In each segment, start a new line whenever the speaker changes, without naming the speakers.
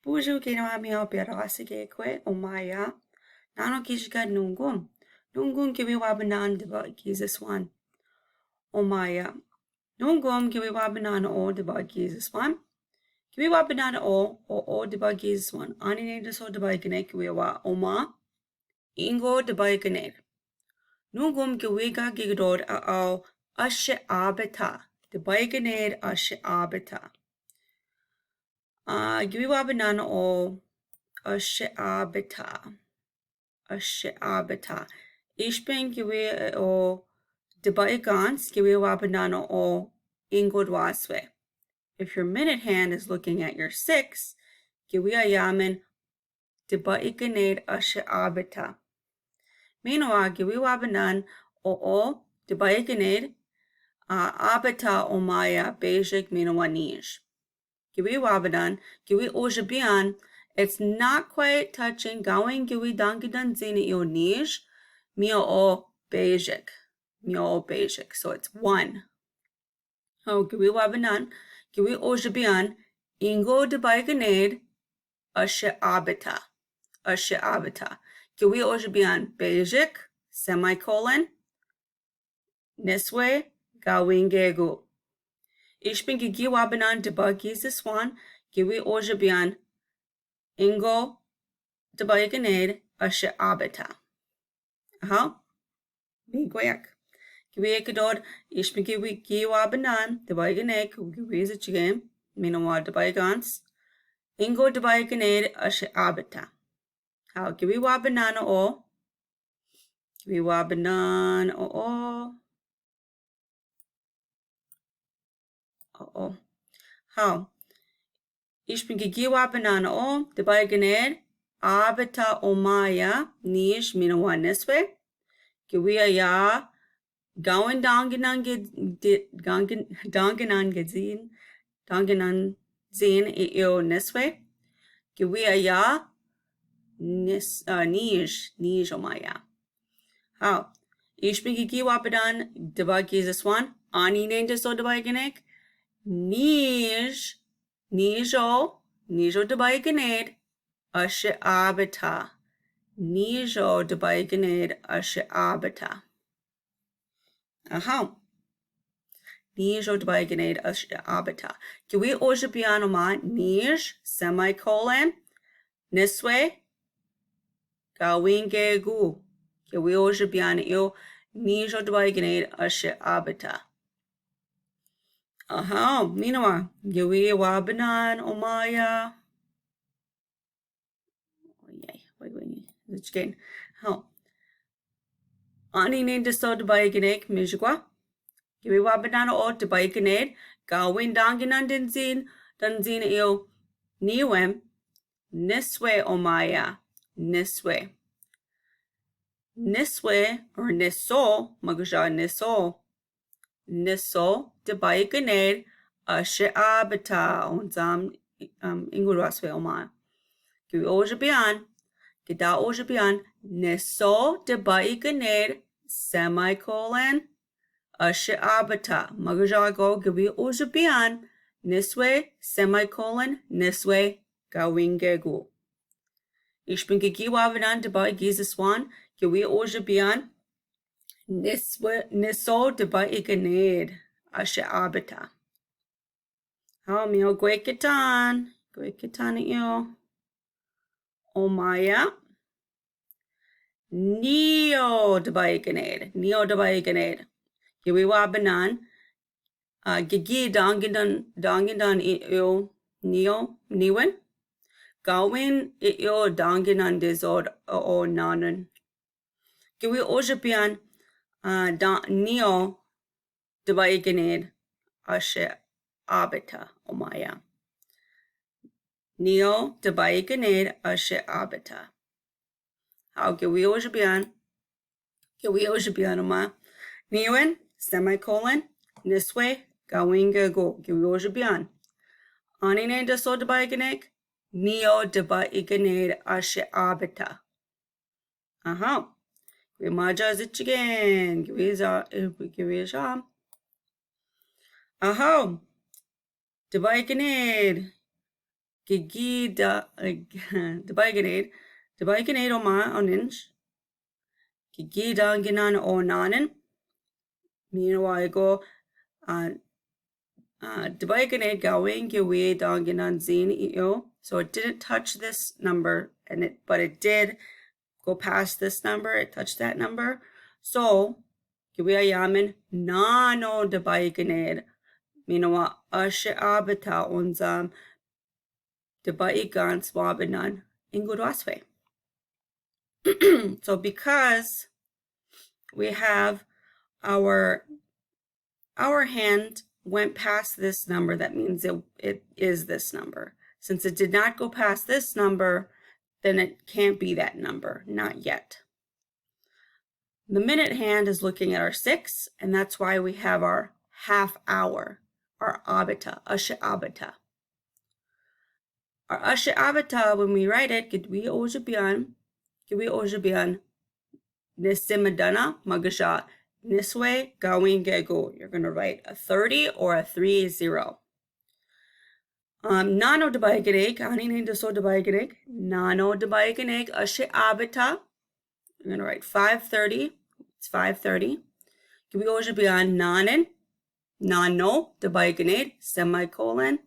Buju ginawa miao berasige kwe omaya. Nano kishika nungum. Nungum kiwi wabanan deba giziswan. Omaya. Nungum kiwi wabanan o deba giziswan. Kiwi wabanan o deba giziswan. Anine deso deba gine kiwi wa oma. Ingo deba gine. Nungum kiwi ga gigador ao Ashi aabita. Deba gine Ashi aabita. Kiwi wabanan o Ashi aabita. Ashi aabita. Ich bin kiwi o deba gans kiwi wabanan o ingo dwaswe. If your minute hand is looking at your 6, kiwi ayamen deba ikaned Ashi aabita. Meanwhile, kiwi wabanan o deba ikaned aabita omaya basic minawanish. Kiwi wabanan, kiwi ojabian, it's not quite touching going kiwi dangidan zini io nish, mio o basic. Mio o basic. So it's 1. Oh, kiwi wabanan, kiwi ojabian, ingo deba ganade, Ashi aabita. Ashi aabita. Kiwi ojabian basic, semicolon, niswe, gawingegu. Ich bin gigi wabanan deba giziswan, kiwi ojabian, ingo deba ganade, Ashi aabita. Aha. Migwek. Kiwi ekador, ich bin kiwi wabanan deba ganade, kiwi zachigam, minawa deba gans, ingo deba ganade, Ashi aabita. How kiwi wabanan o. Kiwi wabanan o. How? Ich bin gigi wabanan o deba ganade, aabita omaya nish minawa niswe. Kiwi ya gawin danginan zin io niswe. Kiwi ya nish omaya. How? Ich bin gigi wabanan deba giziswan ani nende so deba ganek nijo deba ganade Ashi aabita. Nijo deba ganade Ashi aabita. Aha. Nijo deba ganade Ashi aabita. Kiwi ojabiano ma nij semicolon niswe gawingegu. Kiwi ojabiano io nijo deba ganade Ashi aabita. Aha, minawa, kiwi wabanan omaya. Again. How? Ani name deso deba ganek mijgwa. Kiwi wabanan o deba ganade. Gawin danginan danzin io niwem. Niswe omaya. Niswe. Niswe or niso. Magaja niso. Niso deba ganade Ashi aabita. Onzam inguraswe omaya. Kiwi ojabian. Gida ojabian, niso deba ganade, semicolon, Ashi aabita. Magajago gibi ojabian, niswe, semicolon, niswe, gawingegu. Ich bin gigi wabanan deba giziswan, gibi ojabian, niso deba ganade, Ashi aabita. How mio gwekitan io. Omaya. Neo deba ganade. Kiwi wabanan. Gigi danginan io niwen. Gawin io danginan dizod o nanan. Kiwi ojabian neo deba ganade Ashi aabita omaya. Neo deba ganade Ashi aabita. How kiwi ojabian oma. Niwen, semicolon, niswe, gawingegu. Kiwi ojabian. Anine deso deba ganek, neo deba ganade Ashi aabita. Aha. Kiwi maja zichigen. Kiwi sham. Aha. Deba ganade. Gigi da Debaganade o ma oninch. Gigi danginan o nanin. Meanwhile, go Debaganade going giwi danginan zin io. So it didn't touch this number, but it did go past this number. It touched that number. So giwi yamin nano debaganade. Meanwhile, ashe aabita unzam debaigan swabinan ingudwaswe. So because we have our hand went past this number, that means it is this number. Since it did not go past this number, then it can't be that number, not yet. The minute hand is looking at our 6, and that's why we have our half hour, our aabita, ashe aabita. Our ashe aabita, when we write it, gidwi ojabian nisimadana magasha niswe gawin gego. You're going to write a 30 or a 30. Nano debaganeg, anine deso debaganeg, nano debaganeg, ashe aabita. You're going to write 530. It's 530. Gidwi ojabian nanin, nano debaganeg, semicolon,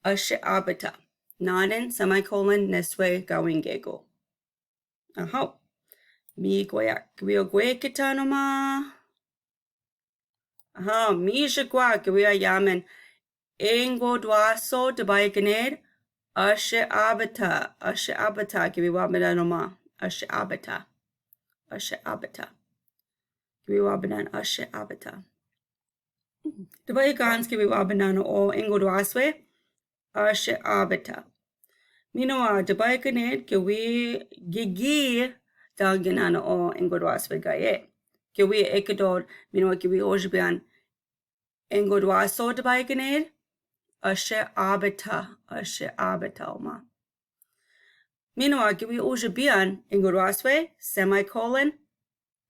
ashe aabita. Nanin, semicolon, niswe gawin gego. Aho. Mi goyak. Gwio gwekitano ma. Aha, mi shagwa gwia yamen. Engo dwaso debaganed. Ashe aabita. Ashe aabita. Gwi wabanano ma. Ashe aabita. Ashe aabita. Gwi wabanan ashe aabita. Debagans gwi wabanano o engo dwaswe. Ashe aabita. Minoa debaganed gwi gigi danginana o engodwaswe gaye. Gwi ekador minoa gwi ojibian engodwaso debaganed. Ashe aabita. Ashe aabita oma. Minoa gwi ojibian engodwaswe semicolon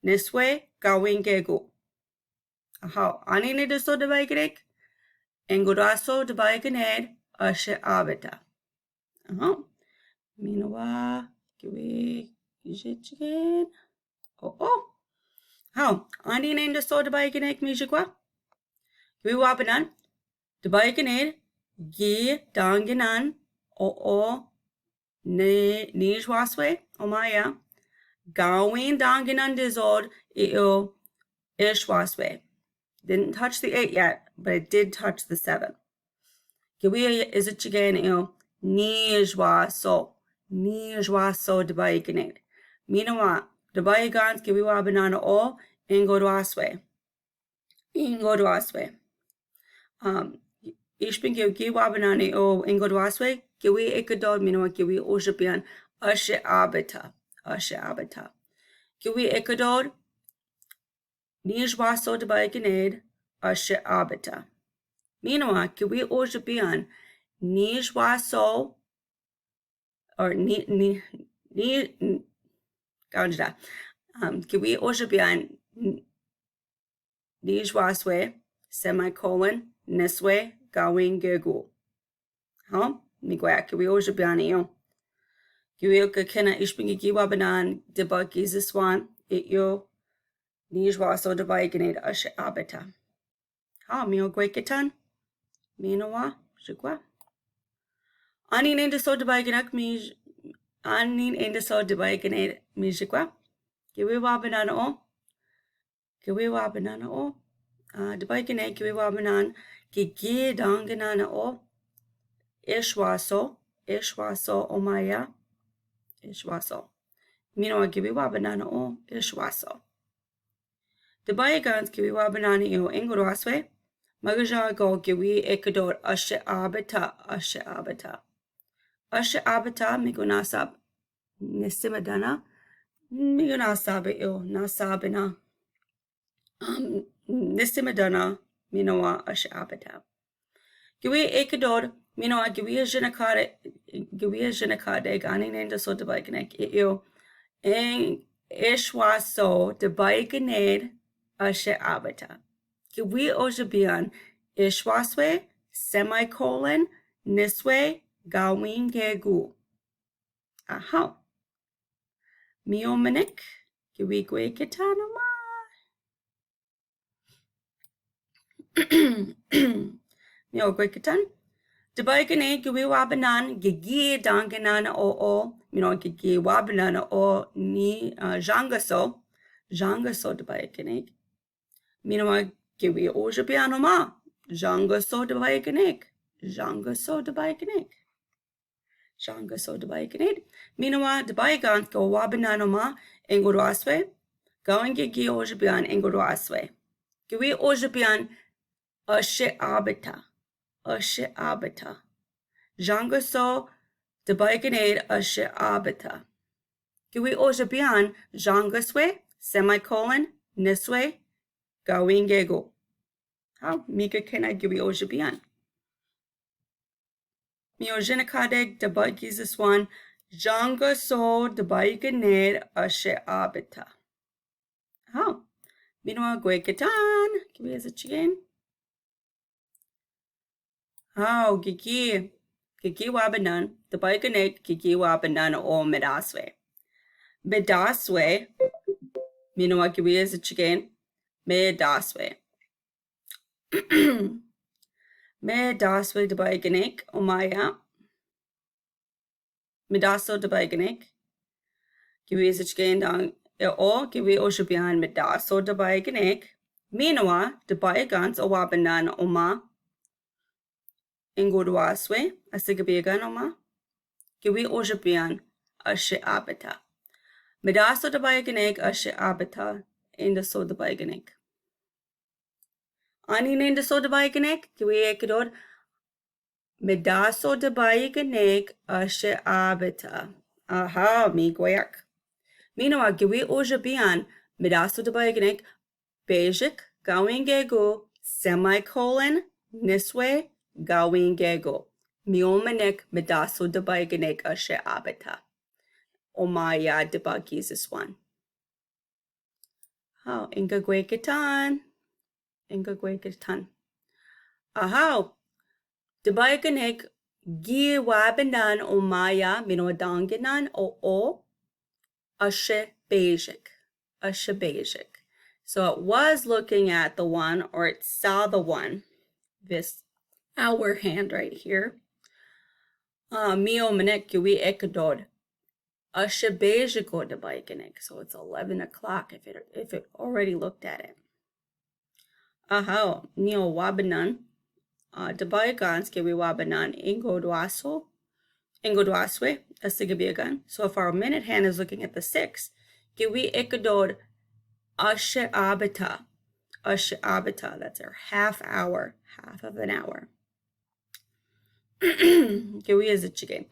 niswe gawin gegu. Aha, anine deso debaganed. Engodwaso debaganed. Ashe aabita. Aha. Minoa gwi again. Oh. How? Andi name the so debaganeg mijikwa. Gwi wabanan. Debaganeg. Gi danginan. O. Nijwaswe. O maya. Gawin danginan dizod. Io. Ishwaswe. Didn't touch the 8 yet, but it did touch the 7. Gwi is it again. Io. Nijwaso. Nijwaso debaganeg. Minawa, debaigans giwiwa banana o ingodwaswe. Ingodwaswe. Ishpin giwa banana o ingodwaswe. Giwi ekadod minawa giwi ojabian ashe aabita. Ashe aabita. Giwi ekadod nijwaso debaiganed ashe aabita. Minawa giwi ojabian nijwaso or ni Ganja. Giwi ojabian nijwaswe semicolon niswe gawin gegu. Ha? Migwak giwi ojabian iyo. Giwi okakena ishpingi giwa banan deba giziswan ityo nijwaso debaganed ashe aabita. Ha? Mio gwekitan? Minawa? Shikwa? Anin endeso debaganak mij Anin endeso debaganed mijikwa. Giwi wabanana o. Giwi wabanana o. Debaganed giwi wabanan. Gigi danganana o. Ishwaso. Ishwaso o maya. Ishwaso. Mino giwi wabanana o. Ishwaso. Debagans giwi wabanana o ingorwaswe. Magaja go giwi ekador ashe aabita. Ashe aabita. Ashe aabita migunasab nisimadana migunasab il nasabina nisimadana minoa ashe aabita. Giwi ekador minoa giwi jenakade gani nenda so debaganeg il en ishwaso debaganed ashe aabita. Giwi ojabian ishwaswe semicolon niswe gawin gegu. Aha. Miomanik, giwigwe kitano ma. Mio gwe kitan. Dabaigane giwi wabanan gigi danganan o gigi wabanan o ni jangaso dabaigane. Mino giwi ojabiano ma. Jangaso dabaigane. Jangaso dabaigane. Jangaso dabaigane. Minoa dabaigan go wabanano ma engoraswe. Going gigi ojabian engoraswe. Giwi ojabian Ashi aabita. Ashi aabita. Jangaso dabaigane ashi aabita. Giwi ojabian jangaswe semicolon niswe gawingego. How mika kena giwi ojabian. Miojenakadeg dabagis this one. Jangaso dabaigane ashi aabita. How? Minoa gwekitan. Giwi as a chicken. How gigi wabanan dabaigane gigi wabanan o medaswe. Medaswe. Minoa giwi as a chicken. Medaswe. Medaswe dabaigane omaya. Medaso dabaigane. Giwi as a chicken dang o giwi oshabian medaso dabaigane. Minoa dabaigans o wabanan oma. Ingurwaswe, asigabigan oma. Giwi ojabian ashi aabita. Medaso dabaigane ashi aabita. Indaso dabaigane. Ani indaso dabaigane. Giwi ekador. Medaso dabaigane ashi aabita. Aha, mi goyak. Minoa giwi ojabian. Medaso dabaigane. Bejik, gawingego, semicolon, niswe, gawingego. Miomanek medaso dabaigane ashe aabita. Omaya debagis this one. How inga gwekitan. Inga gwekitan. Aha. Dabaigane gi wabanan omaya minodanganan o ashe bejik. Ashe bejik. So it was looking at the one, or it saw the one, this our hand right here. Mio manek giwi ekadod. Ashabejiko dabaikanek. So it's 11 o'clock if it already looked at it. Aha, neo wabanan. Dabaigans giwi wabanan ingodwaswe, asigabiagan. So if our minute hand is looking at the 6, giwi ekadod. Ashe aabita. Ashe aabita. That's our half hour. Half of an hour. Giwi is a chicken.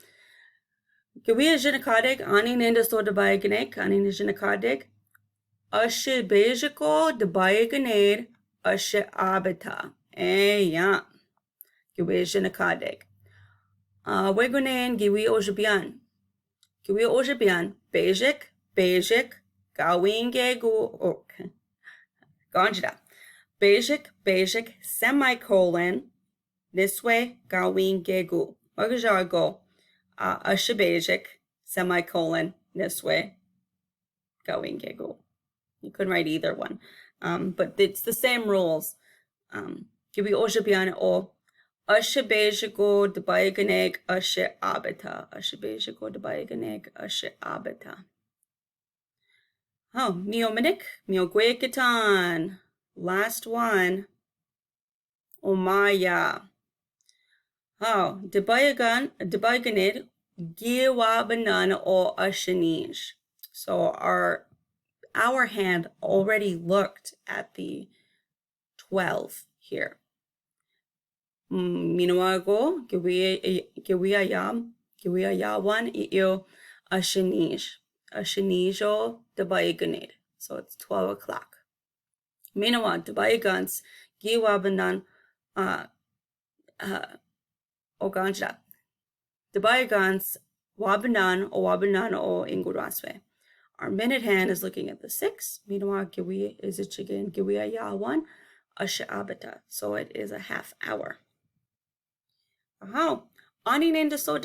Giwi is jinakadeg. Anin indaso dabaigane. Anin is jinakadeg. Ashe bejiko dabaigane. Ashe aabita. Yeah. Giwi is jinakadeg. Wegunen giwi ojabian. Giwi ojabian. Bejik. Gawingegu. Okay. Ganjida. Bejik, semicolon, this way, gawingegu. Magajago, ashabejik, semicolon, this way, gawingegu. You couldn't write either one. But it's the same rules. Gibi ojabian o ashabejiko dabayaganeg ashe aabita. Ashabejiko dabayaganeg ashe aabita. Oh, miomanik, miogwekitan. Last one. Omaya. Oh, debayaganid, giwabanan o ashanish. So our hand already looked at the 12 here. Minuago, giwiayawan iyo ashanish. Ashanijo debayaganid. So it's 12 o'clock. Minawa debayagans giwabanan oganja. Debayagans wabanan o inguraswe. Our minute hand is looking at the 6. Minawa giwi is it again giwiayawan ashe aabita. So it is a half hour. Aha. Anin in the so